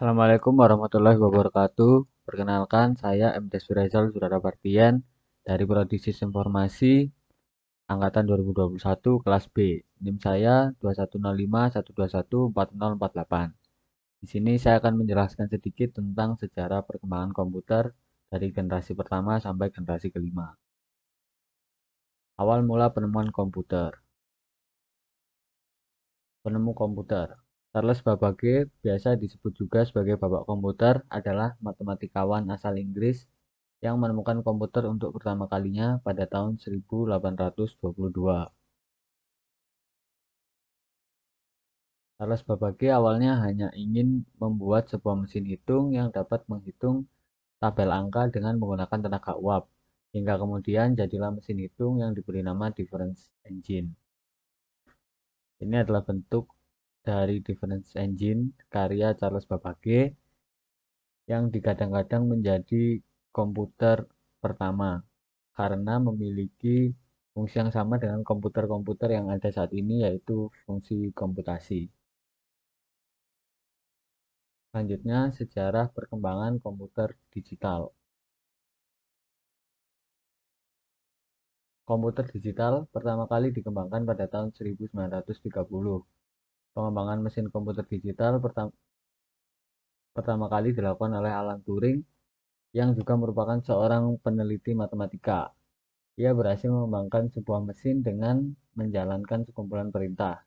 Assalamualaikum warahmatullahi wabarakatuh. Perkenalkan, saya M. Desfirizal Surarabardian dari Prodi Sistem Informasi Angkatan 2021 kelas B. NIM saya 210512140048. Di sini saya akan menjelaskan sedikit tentang sejarah perkembangan komputer dari generasi pertama sampai generasi kelima. Awal mula penemuan komputer. Penemu komputer. Charles Babbage, biasa disebut juga sebagai Bapak Komputer, adalah matematikawan asal Inggris yang menemukan komputer untuk pertama kalinya pada tahun 1822. Charles Babbage awalnya hanya ingin membuat sebuah mesin hitung yang dapat menghitung tabel angka dengan menggunakan tenaga uap, hingga kemudian jadilah mesin hitung yang diberi nama difference engine. Ini adalah bentuk dari difference engine karya Charles Babbage yang digadang-gadang menjadi komputer pertama karena memiliki fungsi yang sama dengan komputer-komputer yang ada saat ini, yaitu fungsi komputasi. Selanjutnya, sejarah perkembangan komputer digital. Komputer digital pertama kali dikembangkan pada tahun 1930. Pengembangan mesin komputer digital pertama kali dilakukan oleh Alan Turing yang juga merupakan seorang peneliti matematika. Ia berhasil mengembangkan sebuah mesin dengan menjalankan sekumpulan perintah.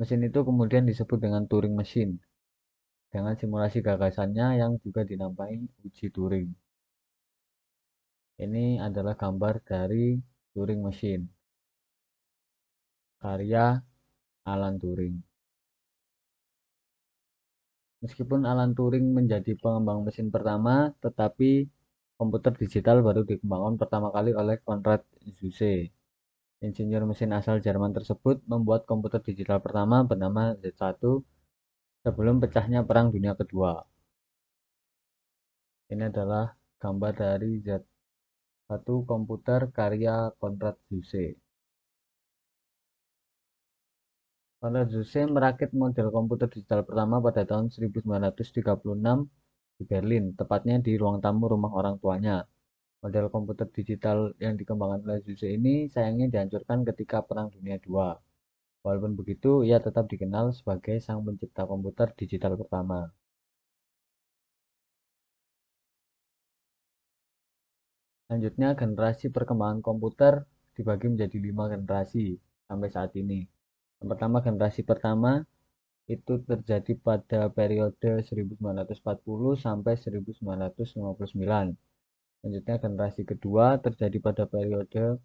Mesin itu kemudian disebut dengan Turing Machine, dengan simulasi gagasannya yang juga dinamai uji Turing. Ini adalah gambar dari Turing Machine, karya Alan Turing. Meskipun Alan Turing menjadi pengembang mesin pertama, tetapi komputer digital baru dikembangkan pertama kali oleh Konrad Zuse. Insinyur mesin asal Jerman tersebut membuat komputer digital pertama bernama Z1 sebelum pecahnya Perang Dunia Kedua. Ini adalah gambar dari Z1 komputer karya Konrad Zuse. Konrad Zuse merakit model komputer digital pertama pada tahun 1936 di Berlin, tepatnya di ruang tamu rumah orang tuanya. Model komputer digital yang dikembangkan oleh Zuse ini sayangnya dihancurkan ketika Perang Dunia II. Walaupun begitu, ia tetap dikenal sebagai sang pencipta komputer digital pertama. Selanjutnya, generasi perkembangan komputer dibagi menjadi 5 generasi sampai saat ini. Yang pertama, generasi pertama itu terjadi pada periode 1940 sampai 1959. Selanjutnya, generasi kedua terjadi pada periode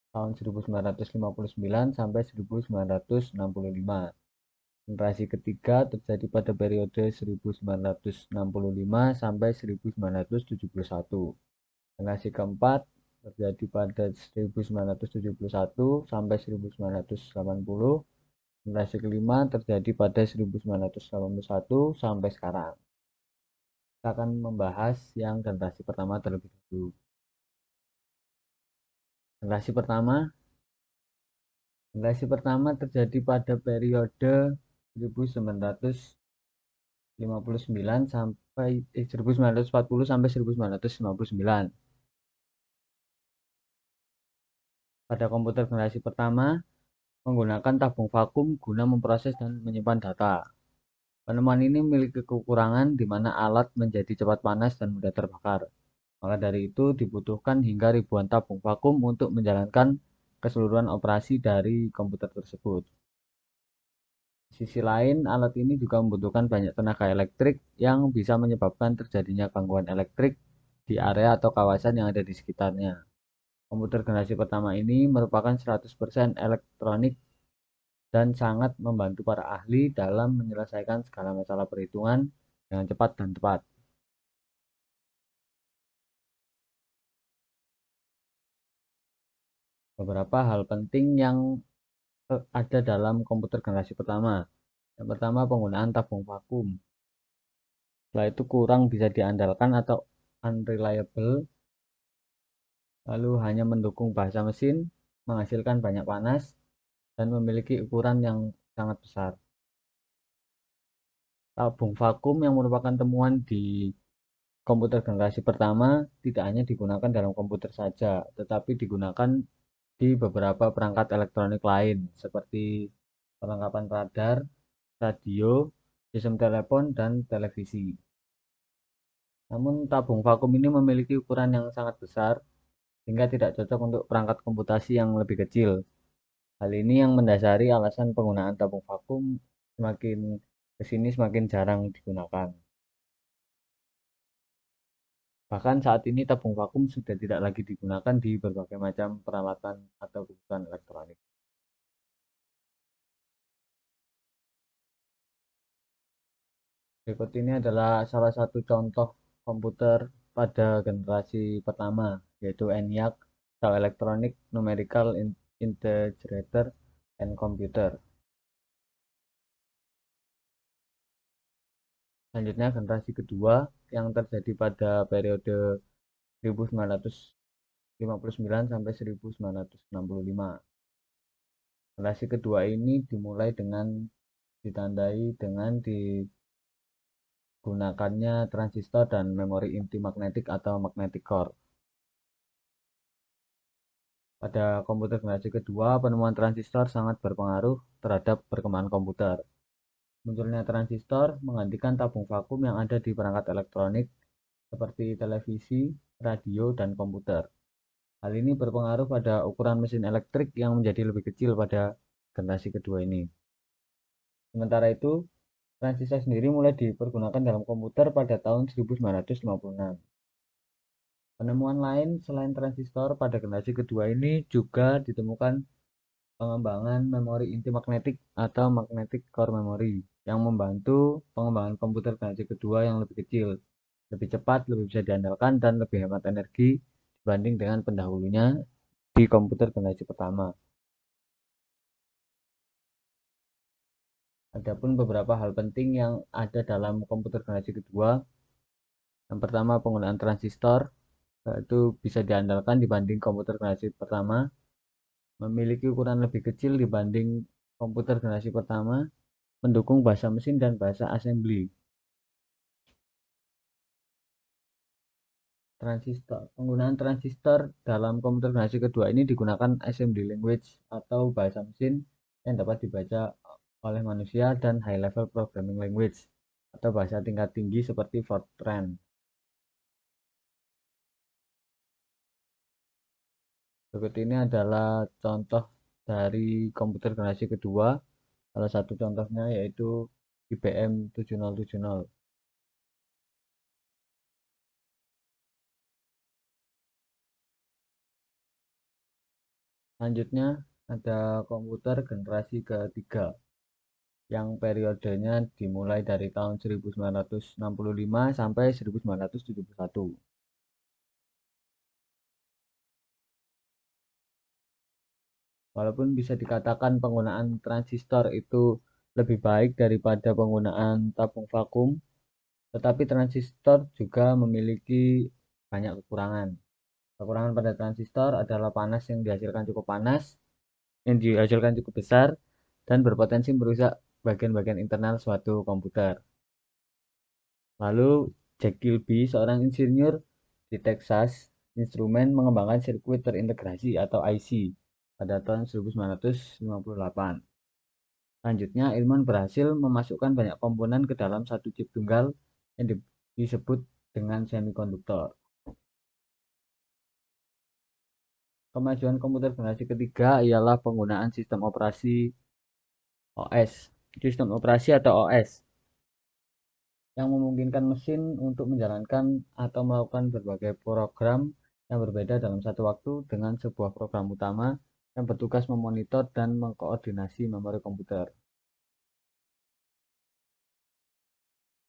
tahun 1959 sampai 1965. Generasi ketiga terjadi pada periode 1965 sampai 1971. Generasi keempat terjadi pada 1971 sampai 1980. Generasi kelima terjadi pada 1981 sampai sekarang. Kita akan membahas yang generasi pertama terlebih dahulu. Generasi pertama terjadi pada periode 1959 sampai 1940 sampai 1959. Pada komputer generasi pertama menggunakan tabung vakum guna memproses dan menyimpan data. Penemuan ini memiliki kekurangan di mana alat menjadi cepat panas dan mudah terbakar. Maka dari itu dibutuhkan hingga ribuan tabung vakum untuk menjalankan keseluruhan operasi dari komputer tersebut. Di sisi lain, alat ini juga membutuhkan banyak tenaga elektrik yang bisa menyebabkan terjadinya gangguan elektrik di area atau kawasan yang ada di sekitarnya. Komputer generasi pertama ini merupakan 100% elektronik dan sangat membantu para ahli dalam menyelesaikan segala masalah perhitungan dengan cepat dan tepat. Beberapa hal penting yang ada dalam komputer generasi pertama. Yang pertama, penggunaan tabung vakum. Setelah itu kurang bisa diandalkan atau unreliable, lalu hanya mendukung bahasa mesin, menghasilkan banyak panas, dan memiliki ukuran yang sangat besar. Tabung vakum yang merupakan temuan di komputer generasi pertama tidak hanya digunakan dalam komputer saja, tetapi digunakan di beberapa perangkat elektronik lain seperti perlengkapan radar, radio, sistem telepon, dan televisi. Namun tabung vakum ini memiliki ukuran yang sangat besar sehingga tidak cocok untuk perangkat komputasi yang lebih kecil. Hal ini yang mendasari alasan penggunaan tabung vakum semakin kesini semakin jarang digunakan. Bahkan saat ini tabung vakum sudah tidak lagi digunakan di berbagai macam peralatan atau kebutuhan elektronik. Berikut ini adalah salah satu contoh komputer pada generasi pertama, yaitu ENIAC atau Electronic Numerical Integrator and Computer. Selanjutnya generasi kedua yang terjadi pada periode 1959 sampai 1965. Generasi kedua ini dimulai dengan ditandai dengan digunakannya transistor dan memori inti magnetik atau magnetic core. Pada komputer generasi kedua, penemuan transistor sangat berpengaruh terhadap perkembangan komputer. Munculnya transistor menggantikan tabung vakum yang ada di perangkat elektronik seperti televisi, radio, dan komputer. Hal ini berpengaruh pada ukuran mesin elektrik yang menjadi lebih kecil pada generasi kedua ini. Sementara itu, transistor sendiri mulai dipergunakan dalam komputer pada tahun 1956. Penemuan lain selain transistor pada generasi kedua ini juga ditemukan pengembangan memori inti magnetik atau magnetic core memory yang membantu pengembangan komputer generasi kedua yang lebih kecil, lebih cepat, lebih bisa diandalkan, dan lebih hemat energi dibanding dengan pendahulunya di komputer generasi pertama. Adapun beberapa hal penting yang ada dalam komputer generasi kedua. Yang pertama, penggunaan transistor, yaitu bisa diandalkan dibanding komputer generasi pertama, memiliki ukuran lebih kecil dibanding komputer generasi pertama, mendukung bahasa mesin dan bahasa assembly. Penggunaan transistor dalam komputer generasi kedua ini digunakan assembly language atau bahasa mesin yang dapat dibaca oleh manusia dan high level programming language atau bahasa tingkat tinggi seperti Fortran. Berikut ini adalah contoh dari komputer generasi kedua. Salah satu contohnya yaitu IBM 7070. Selanjutnya ada komputer generasi ketiga yang periodenya dimulai dari tahun 1965 sampai 1971. Walaupun bisa dikatakan penggunaan transistor itu lebih baik daripada penggunaan tabung vakum, tetapi transistor juga memiliki banyak kekurangan. Kekurangan pada transistor adalah panas yang dihasilkan cukup panas, yang dihasilkan cukup besar, dan berpotensi merusak bagian-bagian internal suatu komputer. Lalu, Jack Kilby, seorang insinyur di Texas Instruments, mengembangkan sirkuit terintegrasi atau IC pada tahun 1958. Selanjutnya, ilmuwan berhasil memasukkan banyak komponen ke dalam satu chip tunggal yang disebut dengan semikonduktor. Kemajuan komputer generasi ketiga ialah penggunaan sistem operasi OS, sistem operasi atau OS, yang memungkinkan mesin untuk menjalankan atau melakukan berbagai program yang berbeda dalam satu waktu dengan sebuah program utama yang bertugas memonitor dan mengkoordinasi memori komputer.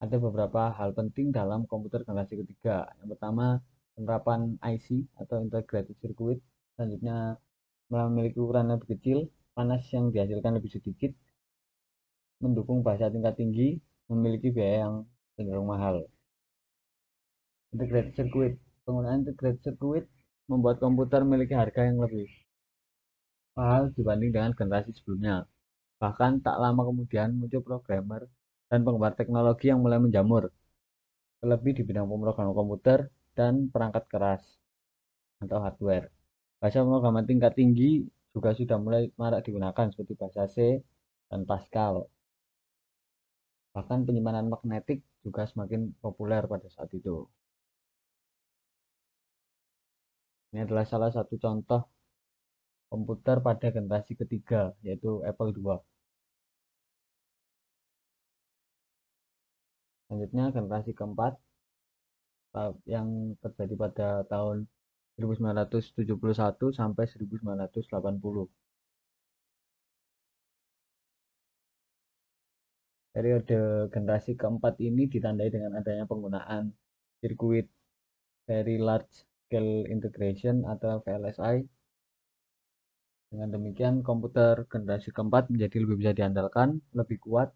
Ada beberapa hal penting dalam komputer generasi ketiga. Yang pertama, penerapan IC atau Integrated Circuit. Selanjutnya, memiliki ukuran lebih kecil, panas yang dihasilkan lebih sedikit, mendukung bahasa tingkat tinggi, memiliki biaya yang cenderung mahal. Integrated Circuit. Penggunaan Integrated Circuit membuat komputer memiliki harga yang lebih mahal dibanding dengan generasi sebelumnya. Bahkan tak lama kemudian muncul programmer dan penggemar teknologi yang mulai menjamur, terlebih di bidang pemrograman komputer dan perangkat keras atau hardware. Bahasa pemrograman tingkat tinggi juga sudah mulai marak digunakan seperti bahasa C dan Pascal. Bahkan penyimpanan magnetik juga semakin populer pada saat itu. Ini adalah salah satu contoh komputer pada generasi ketiga, yaitu Apple II. Selanjutnya generasi keempat yang terjadi pada tahun 1971 sampai 1980. Periode generasi keempat ini ditandai dengan adanya penggunaan sirkuit Very Large Scale Integration atau VLSI. Dengan demikian, komputer generasi keempat menjadi lebih bisa diandalkan, lebih kuat,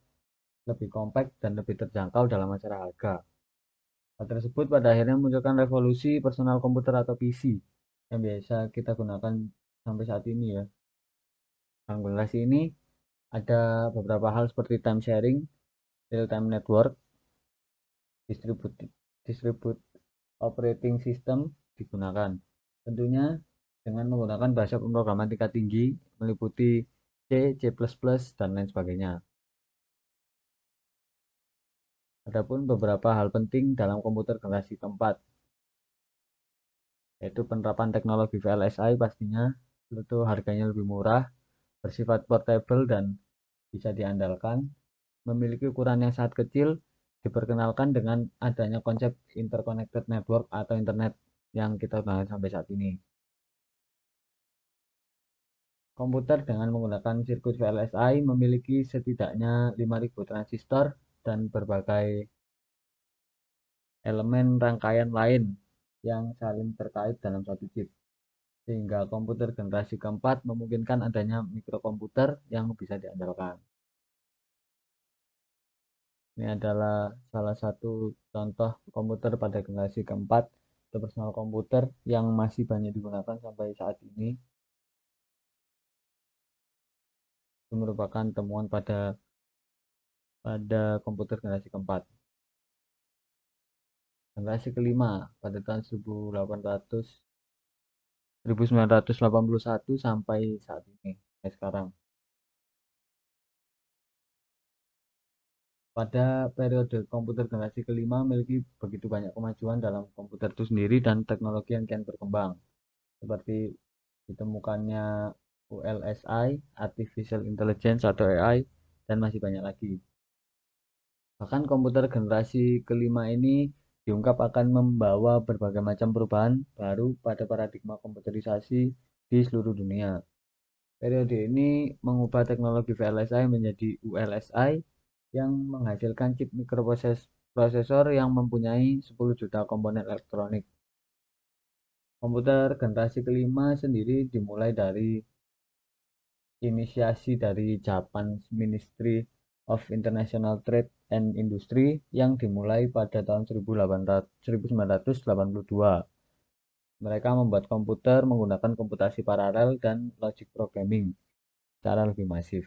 lebih kompak, dan lebih terjangkau dalam masalah harga. Hal tersebut pada akhirnya memunculkan revolusi personal komputer atau PC yang biasa kita gunakan sampai saat ini ya. Dalam generasi ini ada beberapa hal seperti time sharing, real time network, distribute operating system digunakan. Tentunya dengan menggunakan bahasa pemrograman tingkat tinggi meliputi C, C++, dan lain sebagainya. Adapun beberapa hal penting dalam komputer generasi keempat, yaitu penerapan teknologi VLSI pastinya, tentu harganya lebih murah, bersifat portable dan bisa diandalkan, memiliki ukuran yang sangat kecil, diperkenalkan dengan adanya konsep interconnected network atau internet yang kita gunakan sampai saat ini. Komputer dengan menggunakan sirkuit VLSI memiliki setidaknya 5.000 transistor dan berbagai elemen rangkaian lain yang saling terkait dalam satu chip. Sehingga komputer generasi keempat memungkinkan adanya mikrokomputer yang bisa diandalkan. Ini adalah salah satu contoh komputer pada generasi keempat atau personal komputer yang masih banyak digunakan sampai saat ini. Itu merupakan temuan pada komputer generasi keempat. Generasi kelima pada tahun 1981 sampai saat ini, sekarang. Pada periode komputer generasi kelima memiliki begitu banyak kemajuan dalam komputer itu sendiri dan teknologi yang kian berkembang. Seperti ditemukannya ULSI, Artificial Intelligence atau AI, dan masih banyak lagi. Bahkan komputer generasi kelima ini diungkap akan membawa berbagai macam perubahan baru pada paradigma komputerisasi di seluruh dunia. Periode ini mengubah teknologi VLSI menjadi ULSI yang menghasilkan chip mikroprosesor yang mempunyai 10 juta komponen elektronik. Komputer generasi kelima sendiri dimulai dari inisiasi dari Japan's Ministry of International Trade and Industry yang dimulai pada tahun 1982. Mereka membuat komputer menggunakan komputasi paralel dan logic programming secara lebih masif.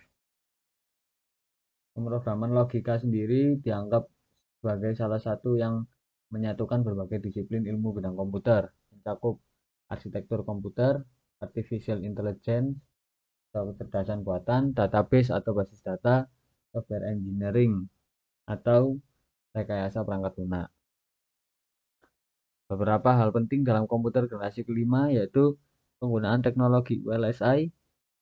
Pemrograman logika sendiri dianggap sebagai salah satu yang menyatukan berbagai disiplin ilmu bidang komputer, mencakup arsitektur komputer, artificial intelligence, kecerdasan buatan, database atau basis data, software engineering, atau rekayasa perangkat lunak. Beberapa hal penting dalam komputer generasi kelima yaitu penggunaan teknologi VLSI,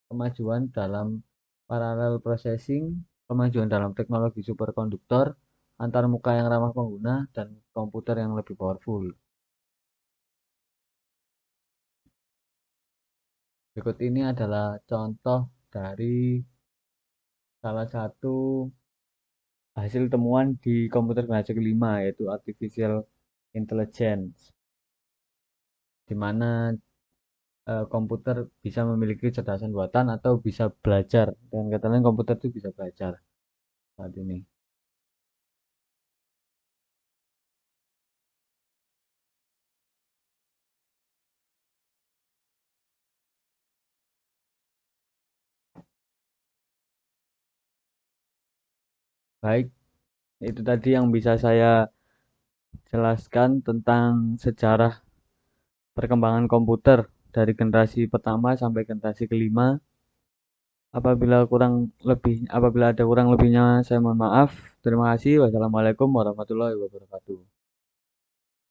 kemajuan dalam parallel processing, kemajuan dalam teknologi superkonduktor, antarmuka yang ramah pengguna, dan komputer yang lebih powerful. Berikut ini adalah contoh dari salah satu hasil temuan di komputer generasi kelima yaitu artificial intelligence, di mana komputer bisa memiliki kecerdasan buatan atau bisa belajar. Dengan kata lain, komputer itu bisa belajar saat ini. Baik, Itu tadi yang bisa saya jelaskan tentang sejarah perkembangan komputer dari generasi pertama sampai generasi kelima. Apabila ada kurang lebihnya, saya mohon maaf. Terima kasih. Wassalamualaikum warahmatullahi wabarakatuh.